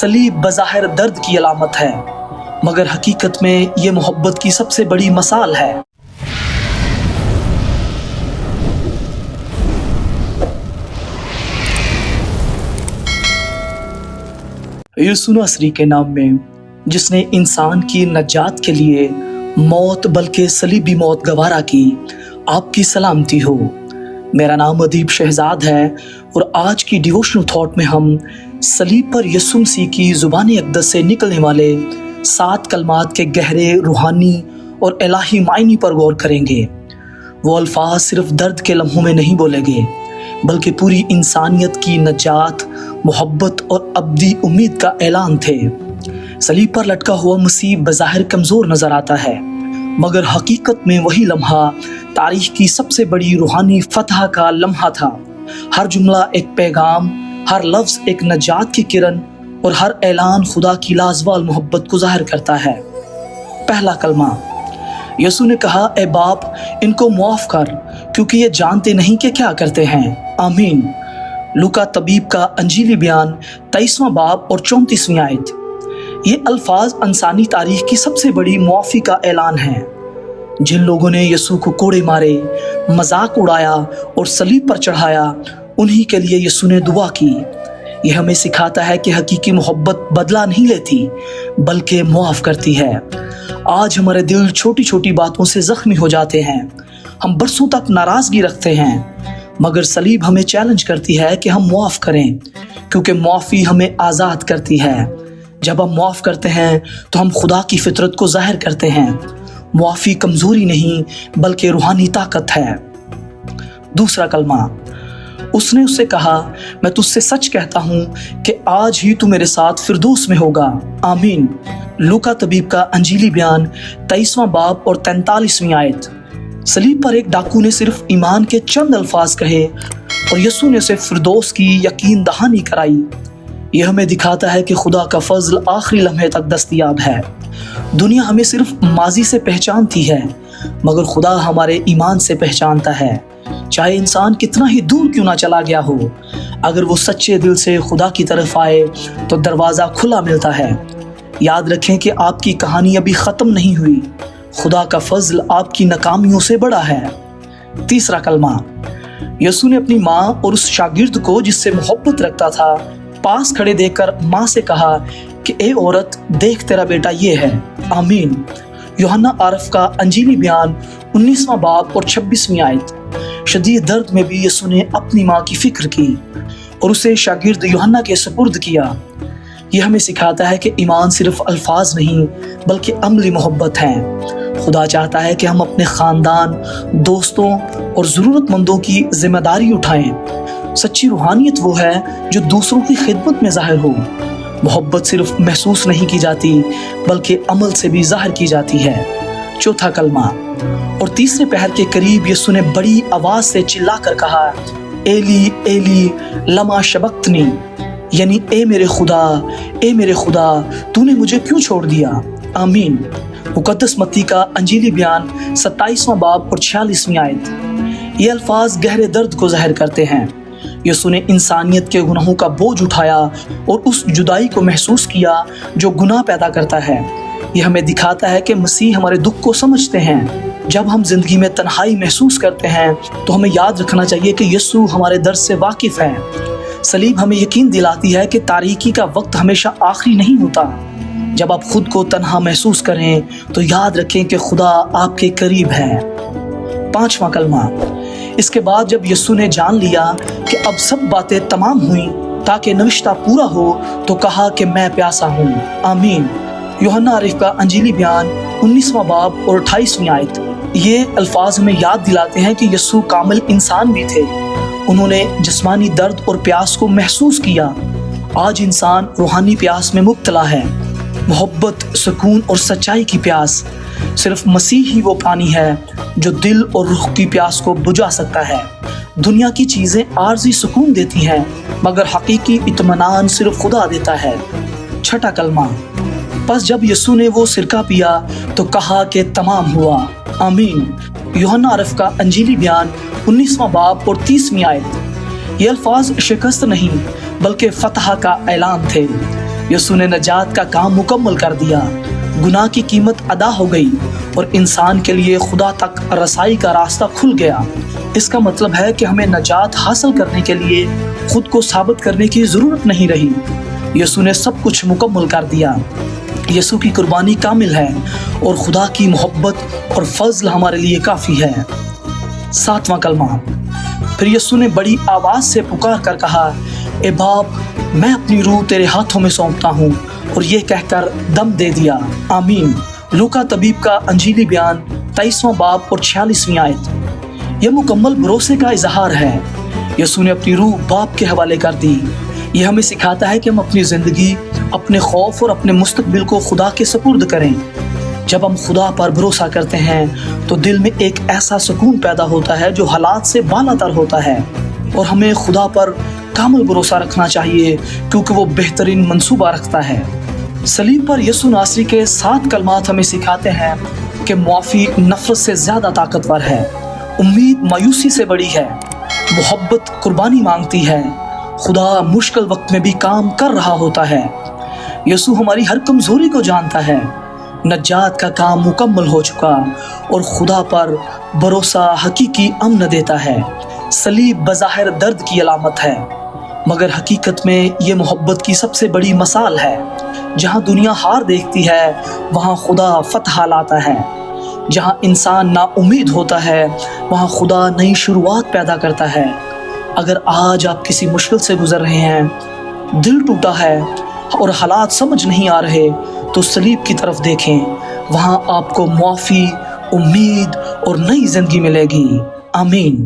सलीब बज़ाहिर दर्द की अलामत है, मगर हकीकत में ये मोहब्बत की सबसे बड़ी मसाल है। यीशु नसरी के नाम में, जिसने इंसान की नजात के लिए मौत बल्कि सलीबी मौत गवारा की, आपकी सलामती हो। मेरा नाम अदीब शहजाद है और आज की डिवोशनल थॉट में हम सलीब पर यीशु मसीह की ज़ुबान अक़दस से निकलने वाले 7 कलमात के गहरे रूहानी और इलाही मायने पर गौर करेंगे। वो अल्फाज सिर्फ दर्द के लम्हों में नहीं बोलेंगे, बल्कि पूरी इंसानियत की नजात, मोहब्बत और अब्दी उम्मीद का ऐलान थे। सलीब पर लटका हुआ मसीह बज़ाहिर कमज़ोर नज़र आता है, मगर हकीकत में वही लम्हा तारीख की सबसे बड़ी रूहानी फतह का लम्हा था। हर जुमला एक पैगाम, हर लफ्ज़ एक नजात की किरण और हर ऐलान खुदा की लाजवाल मोहब्बत को ज़ाहिर करता है। पहला कलमा, यीशु ने कहा, ए बाप, इनको मुआफ़ कर, क्योंकि ये जानते नहीं कि क्या करते हैं। आमीन। लूका तबीब का अंजीली बयान 23वां बाब और 34वीं आयत। ये अल्फाज इंसानी तारीख की सबसे बड़ी मुआफ़ी का ऐलान है। जिन लोगों ने यीशु को कोड़े मारे, मजाक उड़ाया और सलीब पर चढ़ाया, उन्हीं के लिए यीशु ने दुआ की। यह हमें सिखाता है कि हकीकी मोहब्बत बदला नहीं लेती, बल्कि मुआफ़ करती है। आज हमारे दिल छोटी छोटी बातों से ज़ख्मी हो जाते हैं, हम बरसों तक नाराज़गी रखते हैं, मगर सलीब हमें चैलेंज करती है कि हम मुआफ़ करें, क्योंकि मुआफ़ी हमें आज़ाद करती है। जब हम मुआफ़ करते हैं तो हम खुदा की फितरत को ज़ाहिर करते हैं। मुआफ़ी कमज़ोरी नहीं, बल्कि रूहानी ताकत है। दूसरा कलमा, उसने उससे कहा, मैं तुझसे सच कहता हूँ कि आज ही तू मेरे साथ फिरदौस में होगा। आमीन। लूका तबीब का अंजीली बयान 23वां बाब और 43वीं आयत। सलीब पर एक डाकू ने सिर्फ ईमान के चंद अल्फाज कहे और यीशु ने उसे फिरदौस की यकीन दहानी कराई। यह हमें दिखाता है कि खुदा का फजल आखिरी लम्हे तक दस्तयाब है। दुनिया हमें सिर्फ माजी से पहचानती है, मगर खुदा हमारे ईमान से पहचानता है। चाहे इंसान कितना ही दूर क्यों ना चला गया हो, अगर वो सच्चे दिल से खुदा की तरफ आए तो दरवाज़ा खुला मिलता है। याद रखें कि आपकी कहानी अभी ख़त्म नहीं हुई। खुदा का फजल आपकी नाकामियों से बड़ा है। तीसरा कलमा, यीशु ने अपनी माँ और उस शागिर्द को जिससे मोहब्बत रखता था पास खड़े देखकर माँ से कहा कि ए औरत, देख तेरा बेटा ये है। आमीन। यूहन्ना आरफ का अंजीली बयान 19वां बाब और 26वीं आयत। शदीद दर्द में भी यीशु ने अपनी माँ की फिक्र की और उसे शागिर्द यूहन्ना के सुपुर्द किया। यह हमें सिखाता है कि ईमान सिर्फ अल्फाज नहीं, बल्कि अमली मोहब्बत है। खुदा चाहता है कि हम अपने ख़ानदान, दोस्तों और ज़रूरतमंदों की जिम्मेदारी उठाएं। सच्ची रूहानियत वो है जो दूसरों की खिदमत में ज़ाहिर हो। मोहब्बत सिर्फ महसूस नहीं की जाती, बल्कि अमल से भी ज़ाहिर की जाती है। चौथा कलमा, और तीसरे पहर के करीब यीशु ने बड़ी आवाज़ से चिल्लाकर कहा, एली एली लमा शबक्तनी, यानी ए मेरे खुदा, तूने मुझे क्यों छोड़ दिया। आमीन। मुकद्दस मत्ती का अंजीली बयान 27वां बाब और 46वीं आयत। ये अल्फाज गहरे दर्द को ज़ाहिर करते हैं। यीशु ने इंसानियत के गुनाहों का बोझ उठाया और उस जुदाई को महसूस किया जो गुनाह पैदा करता है। यह हमें दिखाता है कि मसीह हमारे दुख को समझते हैं। जब हम जिंदगी में तन्हाई महसूस करते हैं तो हमें याद रखना चाहिए कि यीशु हमारे दर्द से वाकिफ़ है। सलीब हमें यकीन दिलाती है कि तारीकी का वक्त हमेशा आखिरी नहीं होता। जब आप खुद को तन्हा महसूस करें तो याद रखें कि खुदा आपके करीब है। पांचवा कलमा, इसके बाद जब यीशु ने जान लिया कि अब सब बातें तमाम हुई ताकि नविश्ता पूरा हो, तो कहा कि मैं प्यासा हूँ। आमीन। यूहन्ना आरिफ का अंजीली बयान 19वां बाब और 28वीं आयत। ये अल्फाज हमें याद दिलाते हैं कि यीशु कामिल इंसान भी थे। उन्होंने जिस्मानी दर्द और प्यास को महसूस किया। आज इंसान रूहानी प्यास में मुब्तला है। मोहब्बत, सुकून और सच्चाई की प्यास। सिर्फ मसीह ही वो पानी है जो दिल और रूह की प्यास को बुझा सकता है। दुनिया की चीज़ें आर्जी सुकून देती हैं, मगर हकीकी इत्मीनान सिर्फ खुदा देता है। छठा कलमा, बस जब यीशु ने वो सिरका पिया तो कहा कि तमाम हुआ। आमीन। यूहन्ना आरफ का अंजीली बयान 19वां बाब और 30वीं आयत। ये अल्फाज शिकस्त नहीं बल्कि फतह का ऐलान थे। یسوع نے نجات کا کام مکمل کر دیا، گناہ کی قیمت ادا ہو گئی اور انسان کے لیے خدا تک رسائی کا راستہ کھل گیا۔ اس کا مطلب ہے کہ ہمیں نجات حاصل کرنے کے لیے خود کو ثابت کرنے کی ضرورت نہیں رہی۔ یسوع نے سب کچھ مکمل کر دیا۔ یسوع کی قربانی کامل ہے اور خدا کی محبت اور فضل ہمارے لیے کافی ہے۔ 7واں کلمہ۔ پھر یسوع نے بڑی آواز سے پکار کر کہا، اے باپ، میں اپنی روح تیرے ہاتھوں میں سونپتا ہوں، اور یہ کہہ کر دم دے دیا۔ آمین۔ لوکا طبیب کا انجیلی بیان 23واں باب اور 46ویں آیت۔ یہ مکمل بھروسے کا اظہار ہے۔ یسوع نے اپنی روح باپ کے حوالے کر دی۔ یہ ہمیں سکھاتا ہے کہ ہم اپنی زندگی، اپنے خوف اور اپنے مستقبل کو خدا کے سپرد کریں۔ جب ہم خدا پر بھروسہ کرتے ہیں تو دل میں ایک ایسا سکون پیدا ہوتا ہے جو حالات سے بالا تر ہوتا ہے، اور ہمیں خدا پر کامل بھروسہ رکھنا چاہیے کیونکہ وہ بہترین منصوبہ رکھتا ہے۔ صلیب پر یسوع ناصری کے 7 کلمات ہمیں سکھاتے ہیں کہ معافی نفرت سے زیادہ طاقتور ہے، امید مایوسی سے بڑی ہے، محبت قربانی مانگتی ہے، خدا مشکل وقت میں بھی کام کر رہا ہوتا ہے۔ یسوع ہماری ہر کمزوری کو جانتا ہے۔ نجات کا کام مکمل ہو چکا اور خدا پر بھروسہ حقیقی امن دیتا ہے۔ صلیب بظاہر درد کی علامت ہے، مگر حقیقت میں یہ محبت کی سب سے بڑی مثال ہے۔ جہاں دنیا ہار دیکھتی ہے وہاں خدا فتح لاتا ہے۔ جہاں انسان نا امید ہوتا ہے وہاں خدا نئی شروعات پیدا کرتا ہے۔ اگر آج آپ کسی مشکل سے گزر رہے ہیں، دل ٹوٹا ہے اور حالات سمجھ نہیں آ رہے، تو صلیب کی طرف دیکھیں، وہاں آپ کو معافی، امید اور نئی زندگی ملے گی۔ آمین۔